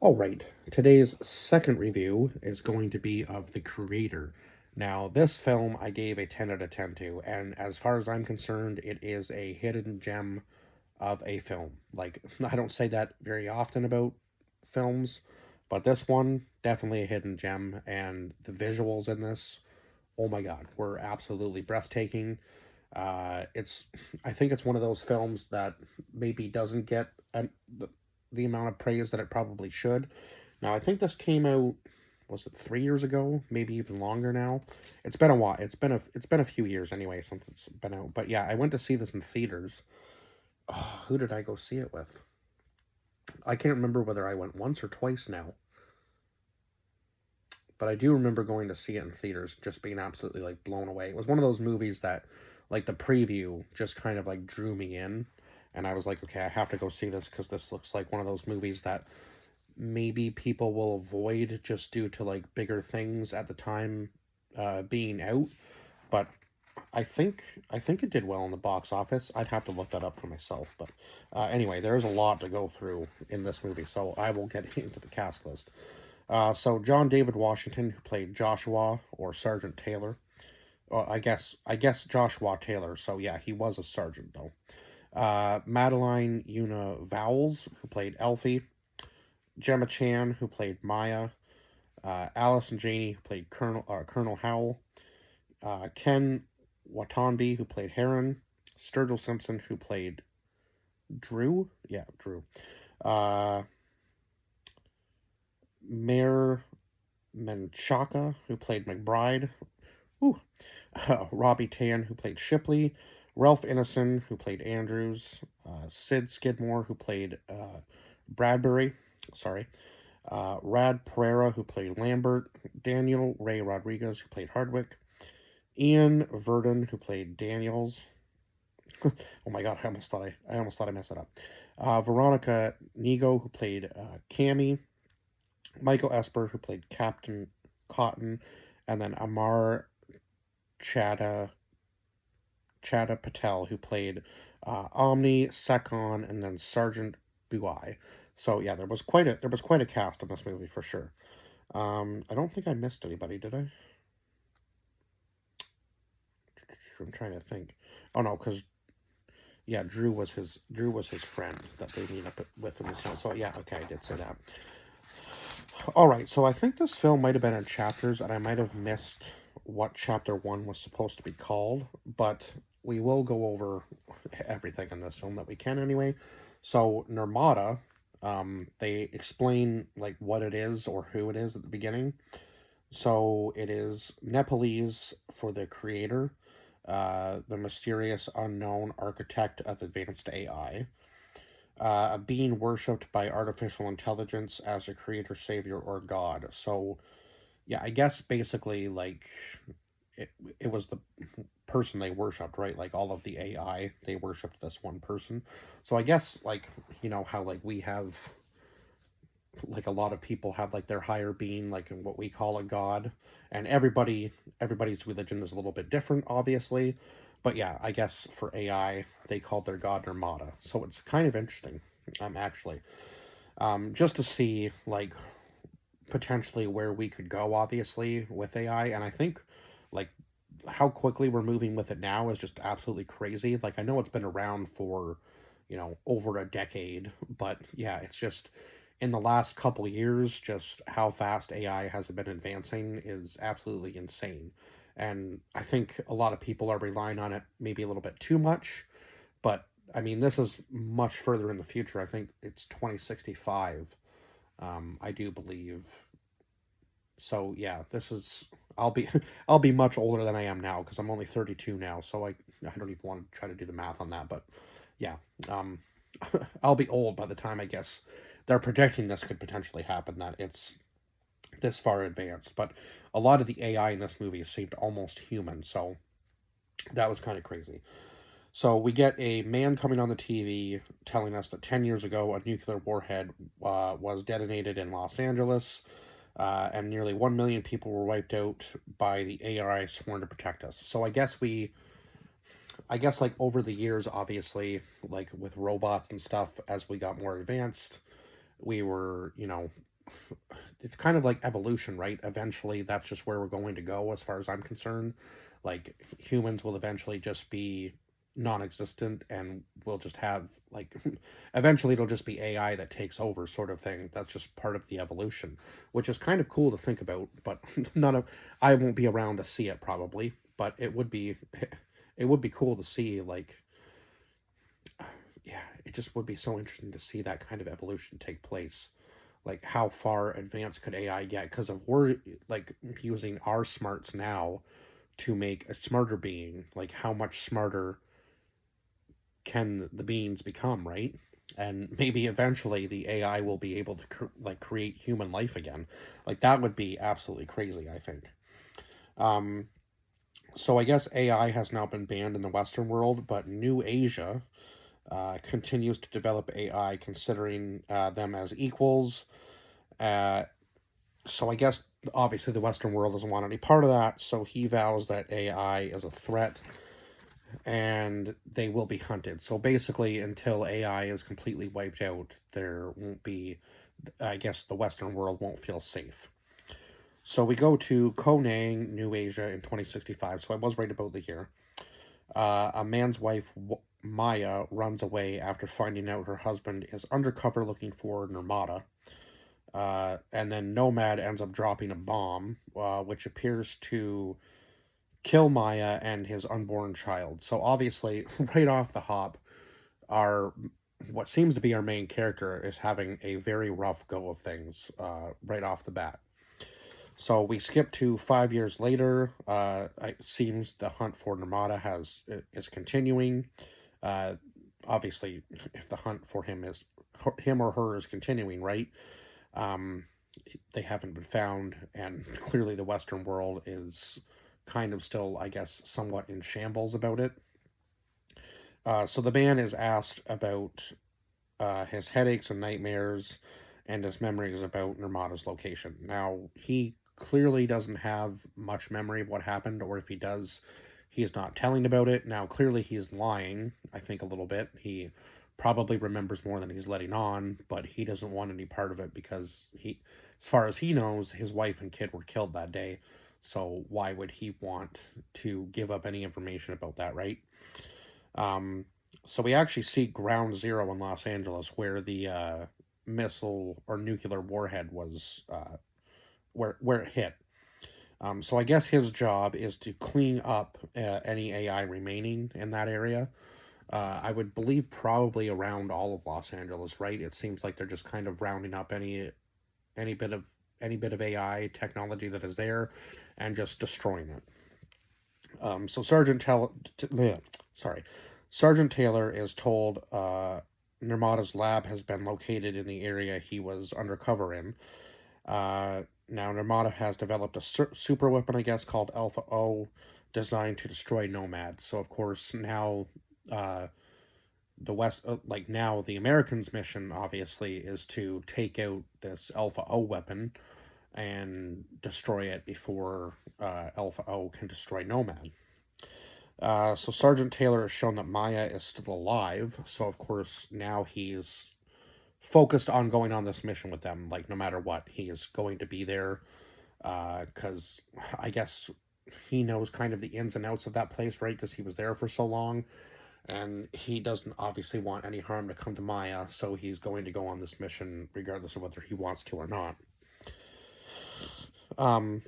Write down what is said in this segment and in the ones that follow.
All right, today's second review is going to be of The Creator. Now, this film I gave a 10 out of 10 to, and as far as I'm concerned, it is a hidden gem of a film. Like, I don't say that very often about films, but this one, definitely a hidden gem, and the visuals in this, oh my god, were absolutely breathtaking. It's, I think it's one of those films that maybe doesn't get the amount of praise that it probably should. Now, I think this came out, was it 3 years ago? Maybe even longer now. It's been a while. It's been a few years anyway since it's been out. But yeah, I went to see this in theaters. Who did I go see it with? I can't remember whether I went once or twice now. But I do remember going to see it in theaters, just being absolutely like blown away. It was one of those movies that, like, the preview just kind of like drew me in, and I was like, okay, I have to go see this because this looks like one of those movies that maybe people will avoid just due to like bigger things at the time being out. But I think it did well in the box office. I'd have to look that up for myself. But anyway, there's a lot to go through in this movie, so I will get into the cast list. So John David Washington, who played Joshua or Sergeant Taylor. I guess Joshua Taylor. So yeah, he was a sergeant though. Madeline Una Vowles, who played Elfie. Gemma Chan, who played Maya. Allison Janney, who played Colonel Howell. Ken Watanabe, who played Heron. Sturgill Simpson, who played Drew. Yeah, Drew. Uh, Mayor Menchaca, who played McBride. Ooh. Robbie Tan, who played Shipley. Ralph Ineson, who played Andrews. Sid Skidmore, who played Bradbury. Sorry. Rad Pereira, who played Lambert. Daniel Ray Rodriguez, who played Hardwick. Ian Verdon, who played Daniels. Oh my god, I almost thought I messed it up. Veronica Nego, who played Cammy. Michael Esper, who played Captain Cotton, and then Amar Chadha Patel, who played Omni, Sekon, and then Sergeant Buai. So yeah, there was quite a cast in this movie for sure. I don't think I missed anybody, did I? I'm trying to think. Oh no, because yeah, Drew was his friend that they meet up with him. So yeah, okay, I did say that. All right, so I think this film might have been in chapters, and I might have missed what chapter one was supposed to be called, but we will go over everything in this film that we can anyway. So Nirmata, they explain like what it is or who it is at the beginning. So it is Nepalese for the creator, the mysterious unknown architect of advanced AI, being worshipped by artificial intelligence as a creator, savior, or god. So yeah, I guess basically like it, it was the person they worshipped, right? Like all of the AI, they worshipped this one person. So I guess like how like we have like a lot of people have like their higher being, like what we call a god, and everybody's religion is a little bit different, obviously. But yeah, I guess for AI, they called their god Nirmata. So it's kind of interesting, actually, just to see like potentially where we could go, obviously, with AI. And I think like how quickly we're moving with it now is just absolutely crazy. Like I know it's been around for, over a decade, but yeah, it's just in the last couple years, just how fast AI has been advancing is absolutely insane. And I think a lot of people are relying on it maybe a little bit too much, but I mean, this is much further in the future. I think it's 2065. I do believe. So yeah, this is I'll be I'll be much older than I am now because I'm only 32 now. So I don't even want to try to do the math on that, but yeah, um, I'll be old by the time I guess they're projecting this could potentially happen. That it's this far advanced, but a lot of the AI in this movie seemed almost human. So that was kind of crazy. So we get a man coming on the TV telling us that 10 years ago a nuclear warhead was detonated in Los Angeles, and nearly 1 million people were wiped out by the AI sworn to protect us. So I guess like over the years, obviously, like with robots and stuff, as we got more advanced, we were, it's kind of like evolution, right? Eventually, that's just where we're going to go, as far as I'm concerned. Like, humans will eventually just be non-existent, and we'll just have, like, eventually it'll just be AI that takes over, sort of thing. That's just part of the evolution, which is kind of cool to think about, but none of I won't be around to see it, probably, but it would be cool to see, like, yeah, it just would be so interesting to see that kind of evolution take place. Like, how far advanced could AI get? Because if we're, like, using our smarts now to make a smarter being, like, how much smarter can the beings become, right? And maybe eventually the AI will be able to create human life again. Like, that would be absolutely crazy, I think. Um, so I guess AI has now been banned in the Western world, but New Asia continues to develop AI, considering them as equals. Uh, so I guess obviously the Western world doesn't want any part of that. So he vows that AI is a threat, and they will be hunted. So basically, until AI is completely wiped out, there won't be. I guess the Western world won't feel safe. So we go to Konang, New Asia in 2065. So I was right about the year. A man's wife, Maya, runs away after finding out her husband is undercover looking for Nirmata. And then Nomad ends up dropping a bomb, which appears to kill Maya and his unborn child. So obviously, right off the hop, our what seems to be our main character is having a very rough go of things right off the bat. So we skip to 5 years later. It seems the hunt for Nirmata is continuing. Uh, Obviously, if the hunt for him or her is continuing, right? Um, they haven't been found, and clearly the Western world is kind of still, I guess, somewhat in shambles about it. So the man is asked about his headaches and nightmares and his memories about Nirmata's location. Now, he clearly doesn't have much memory of what happened, or if he does, he's not telling about it. Now, clearly he's lying, I think, a little bit. He probably remembers more than he's letting on, but he doesn't want any part of it because as far as he knows, his wife and kid were killed that day. So why would he want to give up any information about that, right? Um, so we actually see Ground Zero in Los Angeles, where the missile or nuclear warhead was, where it hit. So I guess his job is to clean up any AI remaining in that area. I would believe probably around all of Los Angeles, right? It seems like they're just kind of rounding up any bit of AI technology that is there, and just destroying it. So Sergeant Taylor is told Nirmata's lab has been located in the area he was undercover in. Now, Nirmata has developed a super weapon, I guess, called Alpha O, designed to destroy Nomad. So, of course, now now the Americans' mission, obviously, is to take out this Alpha O weapon and destroy it before Alpha O can destroy Nomad. So Sergeant Taylor has shown that Maya is still alive, so of course now he's focused on going on this mission with them. Like, no matter what, he is going to be there, because I guess he knows kind of the ins and outs of that place, right? Because he was there for so long, and he doesn't obviously want any harm to come to Maya, so he's going to go on this mission regardless of whether he wants to or not.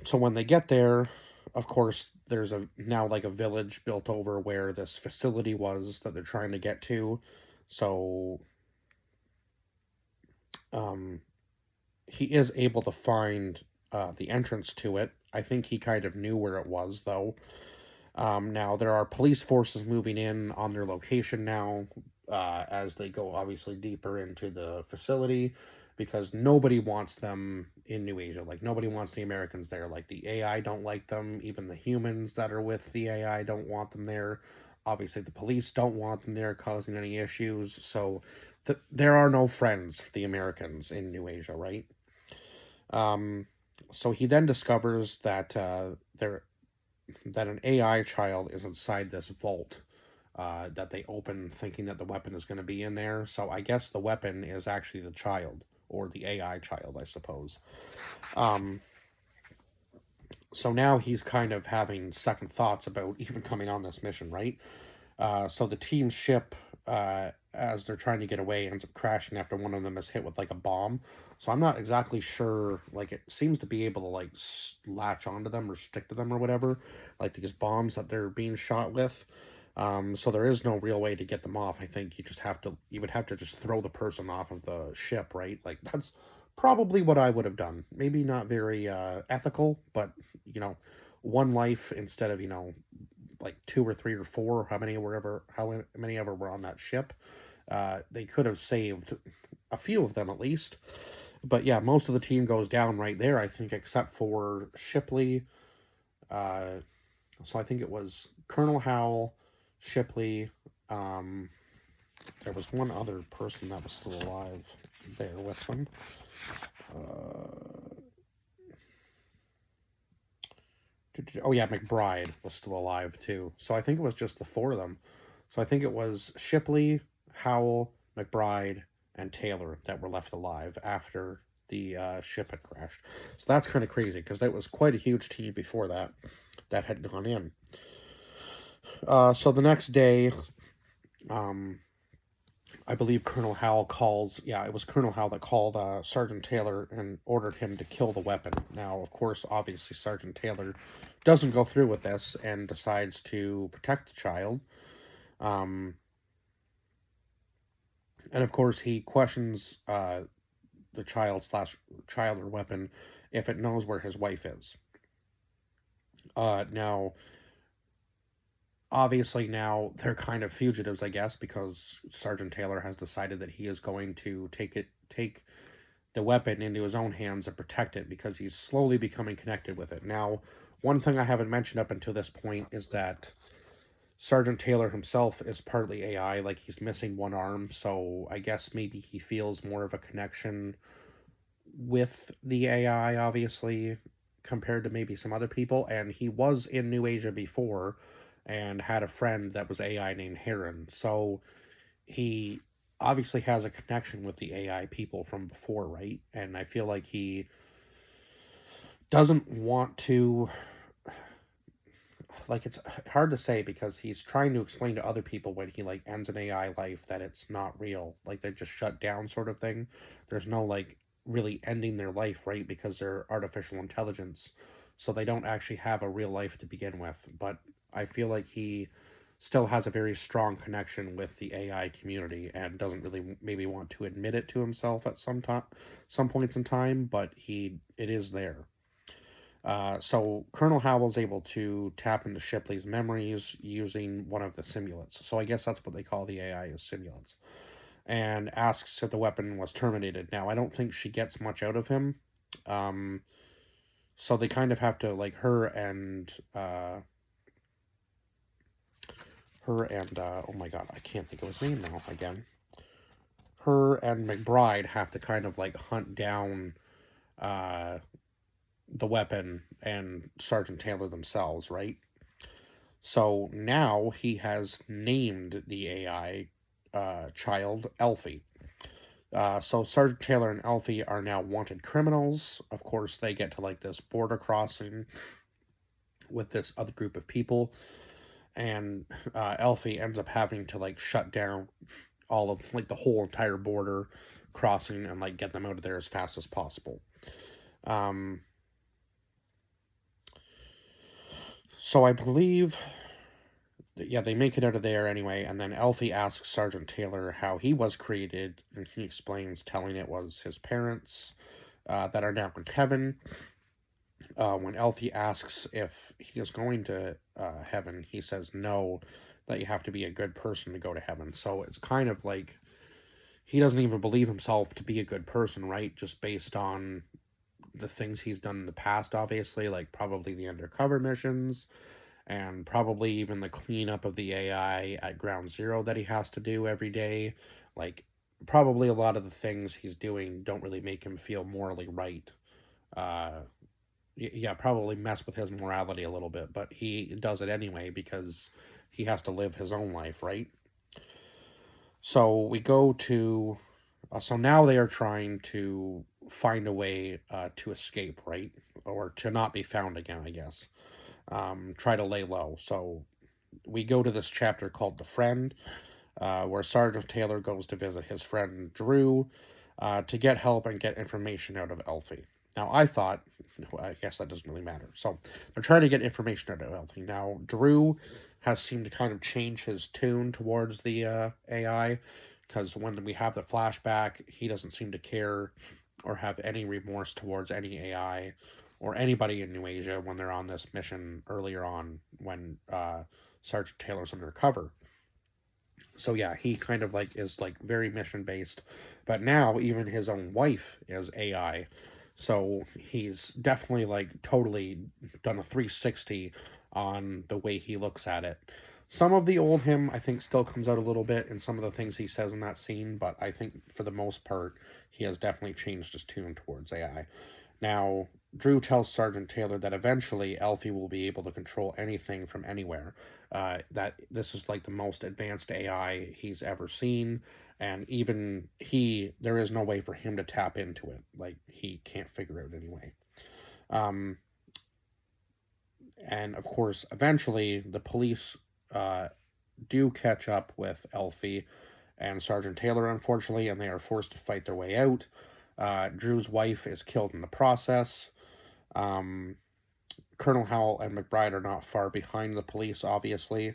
So when they get there, of course, there's now like a village built over where this facility was that they're trying to get to. So he is able to find the entrance to it. I think he kind of knew where it was, though. Now, there are police forces moving in on their location now as they go, obviously, deeper into the facility, because nobody wants them in New Asia. Like, nobody wants the Americans there. Like, the AI don't like them. Even the humans that are with the AI don't want them there. Obviously, the police don't want them there, causing any issues. So, there are no friends for the Americans in New Asia, right? So he then discovers that that an AI child is inside this vault that they open, thinking that the weapon is going to be in there. So I guess the weapon is actually the child, or the AI child, I suppose. So now he's kind of having second thoughts about even coming on this mission, right? So the team's ship, as they're trying to get away, ends up crashing after one of them is hit with like a bomb. So I'm not exactly sure. Like, it seems to be able to like latch onto them or stick to them or whatever, like these bombs that they're being shot with. So there is no real way to get them off. I think you would have to just throw the person off of the ship, right? Like, that's probably what I would have done. Maybe not very ethical, but one life instead of like two or three or four, how many ever were on that ship. They could have saved a few of them at least. But yeah, most of the team goes down right there, I think, except for Shipley. So I think it was Colonel Howell, Shipley. There was one other person that was still alive there with them. Oh yeah, McBride was still alive too. So I think it was just the four of them. So I think it was Shipley, Howell, McBride, and Taylor that were left alive after the ship had crashed. So that's kind of crazy because that was quite a huge team before that had gone in. So the next day, I believe Colonel Howell calls, yeah, it was Colonel Howell that called Sergeant Taylor and ordered him to kill the weapon. Now, of course, obviously, Sergeant Taylor doesn't go through with this and decides to protect the child. And of course, he questions the child or weapon if it knows where his wife is. Now, obviously now they're kind of fugitives, I guess, because Sergeant Taylor has decided that he is going to take the weapon into his own hands and protect it because he's slowly becoming connected with it. Now, one thing I haven't mentioned up until this point is that Sergeant Taylor himself is partly AI, like he's missing one arm, so I guess maybe he feels more of a connection with the AI, obviously, compared to maybe some other people, and he was in New Asia before, and had a friend that was AI named Heron. So he obviously has a connection with the AI people from before, right? And I feel like he doesn't want to, like, it's hard to say because he's trying to explain to other people when he like ends an AI life that it's not real, like they just shut down sort of thing. There's no like really ending their life, right? Because they're artificial intelligence, so they don't actually have a real life to begin with. But I feel like he still has a very strong connection with the AI community and doesn't really maybe want to admit it to himself at some points in time, but it is there. So Colonel Howell's able to tap into Shipley's memories using one of the simulants. So I guess that's what they call the AI, is simulants. And asks if the weapon was terminated. Now, I don't think she gets much out of him. So they kind of have to, like, her and oh my god, I can't think of his name now again. Her and McBride have to kind of like hunt down the weapon and Sergeant Taylor themselves, right? So now he has named the AI child Elfie. So Sergeant Taylor and Elfie are now wanted criminals. Of course, they get to like this border crossing with this other group of people, and Elfie ends up having to like shut down all of like the whole entire border crossing and like get them out of there as fast as possible. So I believe, yeah, they make it out of there anyway, and then Elfie asks Sergeant Taylor how he was created, and he explains, telling it was his parents that are now in heaven. When Elfie asks if he is going to heaven, he says no, that you have to be a good person to go to heaven. So it's kind of like he doesn't even believe himself to be a good person, right? Just based on the things he's done in the past, obviously, like probably the undercover missions and probably even the cleanup of the AI at Ground Zero that he has to do every day. Like, probably a lot of the things he's doing don't really make him feel morally right. Yeah, probably mess with his morality a little bit, but he does it anyway because he has to live his own life, right? So we go to So now they are trying to find a way to escape, right? Or to not be found again, I guess. Try to lay low. So we go to this chapter called The Friend, where Sergeant Taylor goes to visit his friend Drew to get help and get information out of Elfie. Now, I thought, well, I guess that doesn't really matter. So they're trying to get information out of Elfie. Now, Drew has seemed to kind of change his tune towards the AI, because when we have the flashback, he doesn't seem to care or have any remorse towards any AI or anybody in New Asia when they're on this mission earlier on when Sergeant Taylor's undercover. So yeah, he kind of like is like very mission based, but now even his own wife is AI. So he's definitely like totally done a 360 on the way he looks at it. Some of the old him, I think, still comes out a little bit in some of the things he says in that scene, but I think for the most part, he has definitely changed his tune towards AI. Now, Drew tells Sergeant Taylor that eventually Elfie will be able to control anything from anywhere. That this is like the most advanced AI he's ever seen, and even there is no way for him to tap into it. Like, he can't figure it out anyway. Um, and of course, eventually, the police do catch up with Elfie and Sergeant Taylor, unfortunately, and they are forced to fight their way out. Drew's wife is killed in the process. Um, Colonel Howell and McBride are not far behind the police, obviously.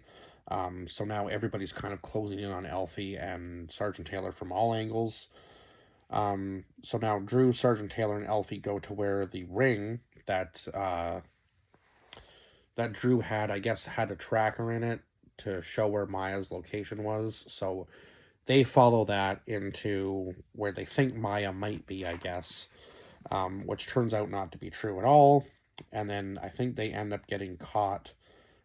So now everybody's kind of closing in on Elfie and Sergeant Taylor from all angles. So now Drew, Sergeant Taylor, and Elfie go to where the ring that Drew had, I guess, had a tracker in it to show where Maya's location was. So they follow that into where they think Maya might be, I guess, which turns out not to be true at all. And then I think they end up getting caught.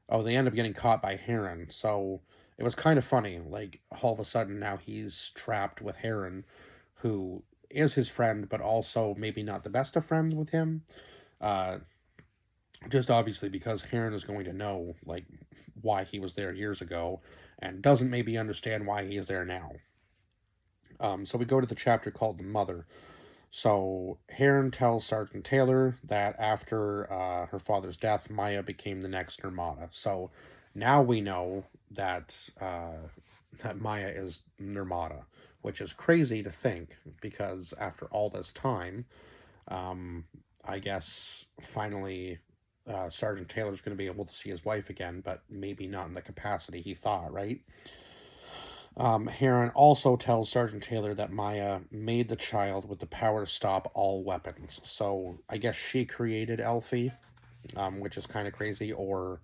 Oh, they end up getting caught by Heron. So it was kind of funny. Like, all of a sudden now he's trapped with Heron, who is his friend, but also maybe not the best of friends with him. Just obviously because Heron is going to know, like, why he was there years ago and doesn't maybe understand why he is there now. So we go to the chapter called The Mother. So Heron tells Sergeant Taylor that after her father's death, Maya became the next Nirmata. So now we know that that Maya is Nirmata, which is crazy to think because after all this time, I guess finally Sergeant Taylor's going to be able to see his wife again, but maybe not in the capacity he thought, right? Heron also tells Sergeant Taylor that Maya made the child with the power to stop all weapons. So I guess she created Elfie, which is kind of crazy. Or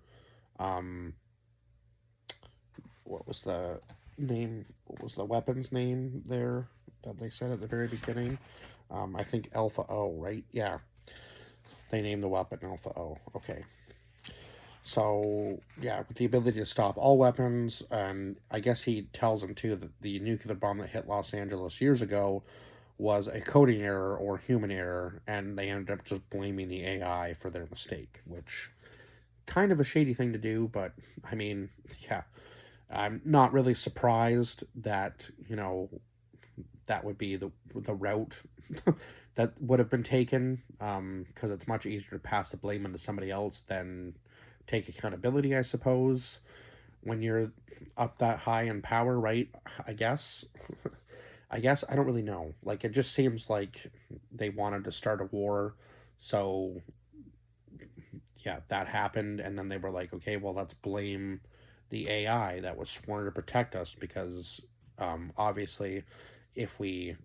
what was the name? What was the weapon's name there that they said at the very beginning? I think Alpha O, right? Yeah. They named the weapon Alpha O. Okay. So, yeah, with the ability to stop all weapons, and I guess he tells them, too, that the nuclear bomb that hit Los Angeles years ago was a coding error or human error, and they ended up just blaming the AI for their mistake, which, kind of a shady thing to do, but, I mean, yeah, I'm not really surprised that, that would be the route that would have been taken, because it's much easier to pass the blame onto somebody else than take accountability, I suppose, when you're up that high in power, right? I guess. I don't really know. Like, it just seems like they wanted to start a war, so yeah, that happened, and then they were like, okay, well, let's blame the AI that was sworn to protect us, because obviously, if we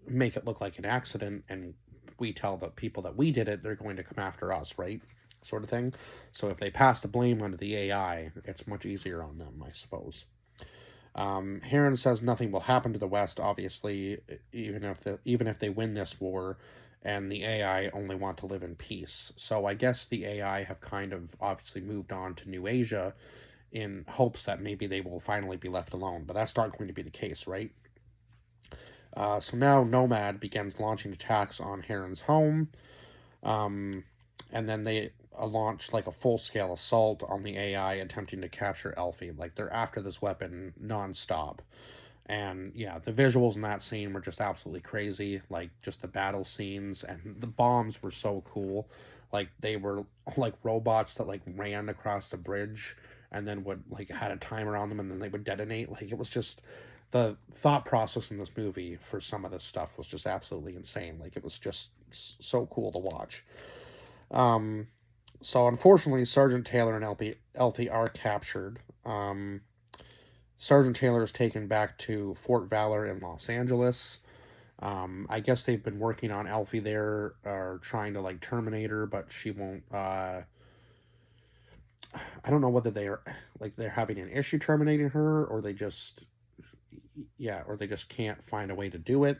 make it look like an accident and we tell the people that we did it, they're going to come after us, right? Sort of thing. So if they pass the blame onto the AI, it's much easier on them, I suppose. Heron says nothing will happen to the West, obviously, even if they win this war, and the AI only want to live in peace. So I guess the AI have kind of obviously moved on to New Asia in hopes that maybe they will finally be left alone, but that's not going to be the case, right? So now Nomad begins launching attacks on Heron's home, and then they launch like a full-scale assault on the AI, attempting to capture Elfie. Like, they're after this weapon non-stop. And yeah, the visuals in that scene were just absolutely crazy. Like, just the battle scenes, and the bombs were so cool. Like, they were like robots that like ran across the bridge and then would like had a timer on them, and then they would detonate. Like, it was just the thought process in this movie for some of this stuff was just absolutely insane. Like, it was just so cool to watch. Um, so unfortunately, Sergeant Taylor and Elfie are captured. Sergeant Taylor is taken back to Fort Valor in Los Angeles. I guess they've been working on Elfie there, or trying to like terminate her, but she won't. I don't know whether they're having an issue terminating her, or they just or they just can't find a way to do it.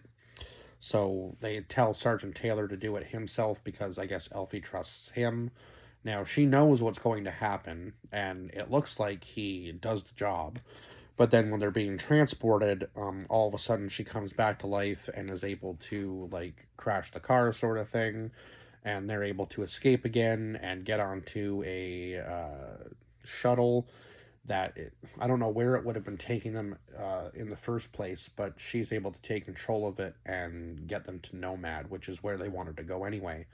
So they tell Sergeant Taylor to do it himself because I guess Elfie trusts him. Now she knows what's going to happen, and it looks like he does the job. But then when they're being transported, all of a sudden she comes back to life and is able to like crash the car, sort of thing, and they're able to escape again and get onto a shuttle I don't know where it would have been taking them in the first place, but she's able to take control of it and get them to Nomad, which is where they wanted to go anyway.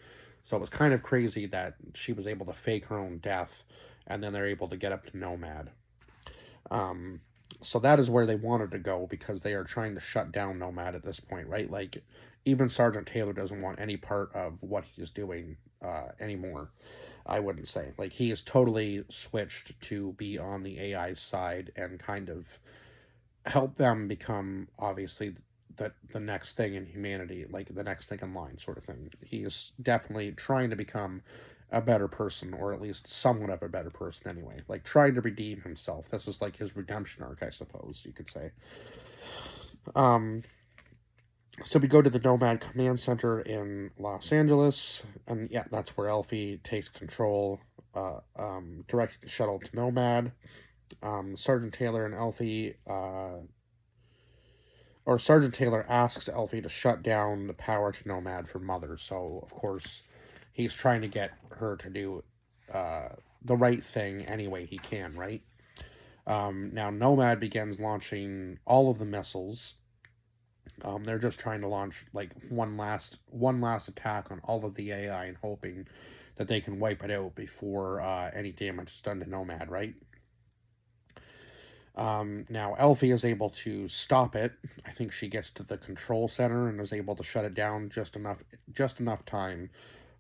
So it was kind of crazy that she was able to fake her own death, and then they're able to get up to Nomad. Um, so that is where they wanted to go because they are trying to shut down Nomad at this point, right? Like, even Sergeant Taylor doesn't want any part of what he's doing anymore. I wouldn't say. Like, he is totally switched to be on the AI side and kind of help them become, obviously, the next thing in humanity, like the next thing in line, sort of thing. He is definitely trying to become a better person, or at least somewhat of a better person anyway. Like, trying to redeem himself. This is like his redemption arc, I suppose you could say. So we go to the Nomad Command Center in Los Angeles, and yeah, that's where Elfie takes control, directing the shuttle to Nomad. Sergeant Taylor and Elfie, or Sergeant Taylor asks Elfie to shut down the power to Nomad for Mother. So of course, he's trying to get her to do the right thing any way he can, right? Now Nomad begins launching all of the missiles. They're just trying to launch like one last attack on all of the AI and hoping that they can wipe it out before any damage is done to Nomad, right? Now Elfie is able to stop it. I think she gets to the control center and is able to shut it down just enough time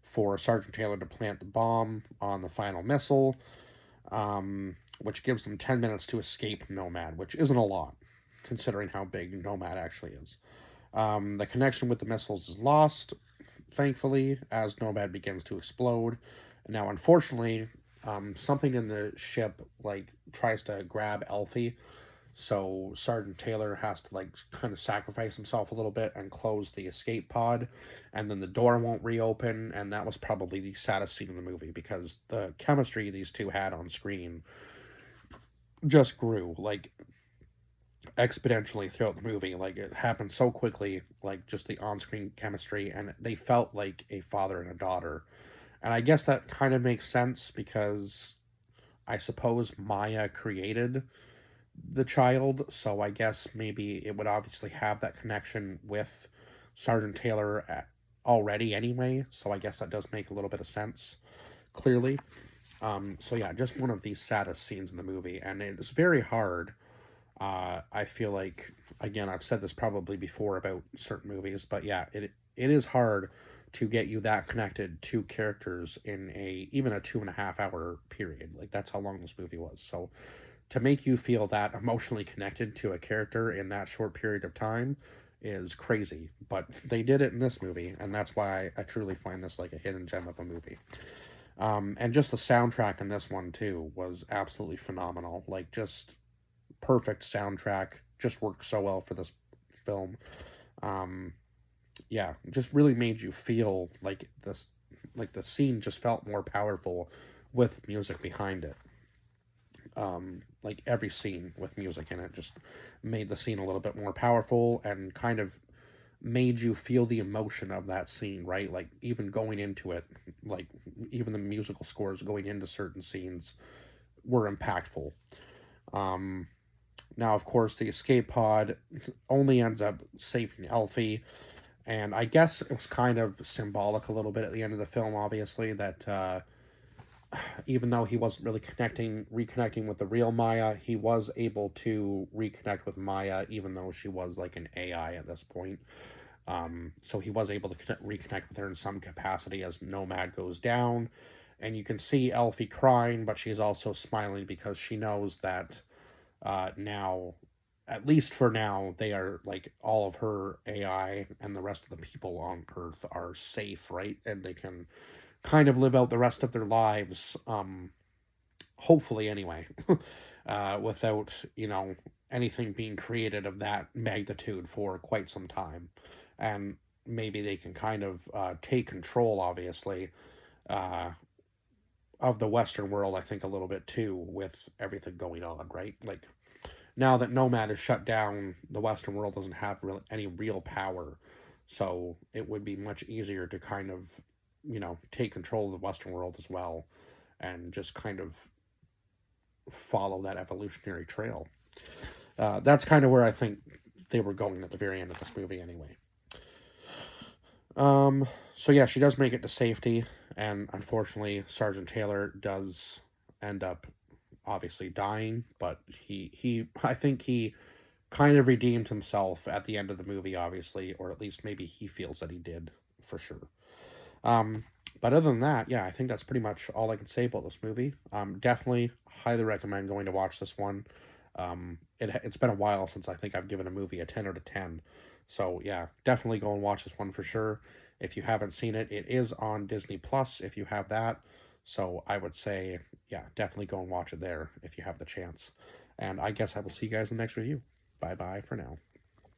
for Sergeant Taylor to plant the bomb on the final missile, which gives them 10 minutes to escape Nomad, which isn't a lot considering how big Nomad actually is. The connection with the missiles is lost, thankfully, as Nomad begins to explode. Now, unfortunately, something in the ship like tries to grab Elfie, so Sergeant Taylor has to like kind of sacrifice himself a little bit and close the escape pod, and then the door won't reopen. And that was probably the saddest scene in the movie because the chemistry these two had on screen just grew like exponentially throughout the movie. Like, it happened so quickly, like just the on-screen chemistry, and they felt like a father and a daughter. And I guess that kind of makes sense because I suppose Maya created the child, so I guess maybe it would obviously have that connection with Sergeant Taylor already anyway, so I guess that does make a little bit of sense, clearly. So yeah, just one of the saddest scenes in the movie, and it's very hard. I feel like, again, I've said this probably before about certain movies, but yeah, it is hard to get you that connected to characters in even a 2.5 hour period. Like, that's how long this movie was. So to make you feel that emotionally connected to a character in that short period of time is crazy. But they did it in this movie, and that's why I truly find this like a hidden gem of a movie. And just the soundtrack in this one too was absolutely phenomenal. Like, just perfect soundtrack, just worked so well for this film. Yeah, just really made you feel like this, like the scene just felt more powerful with music behind it. Like, every scene with music in it just made the scene a little bit more powerful and kind of made you feel the emotion of that scene, right? Like, even going into it, like even the musical scores going into certain scenes were impactful. Now, of course, the escape pod only ends up saving Elfie, and I guess it was kind of symbolic a little bit at the end of the film, obviously, that even though he wasn't really reconnecting with the real Maya, he was able to reconnect with Maya, even though she was like an AI at this point. So he was able to reconnect with her in some capacity as Nomad goes down. And you can see Elfie crying, but she's also smiling because she knows that now, at least for now, they are like all of her AI and the rest of the people on Earth are safe, right? And they can kind of live out the rest of their lives, hopefully anyway, without, anything being created of that magnitude for quite some time. And maybe they can kind of take control, obviously, uh, of the Western world, I think, a little bit too, with everything going on, right? Like, now that Nomad is shut down, the Western world doesn't have any real power. So it would be much easier to kind of, take control of the Western world as well and just kind of follow that evolutionary trail. That's kind of where I think they were going at the very end of this movie, anyway. So yeah, she does make it to safety, and unfortunately, Sergeant Taylor does end up obviously dying, but I think he kind of redeemed himself at the end of the movie, obviously, or at least maybe he feels that he did for sure. But other than that, yeah, I think that's pretty much all I can say about this movie. Definitely highly recommend going to watch this one. It's been a while since I think I've given a movie a 10 out of 10. So yeah, definitely go and watch this one for sure. If you haven't seen it, it is on Disney Plus if you have that. So I would say, yeah, definitely go and watch it there if you have the chance. And I guess I will see you guys in the next review. Bye bye for now.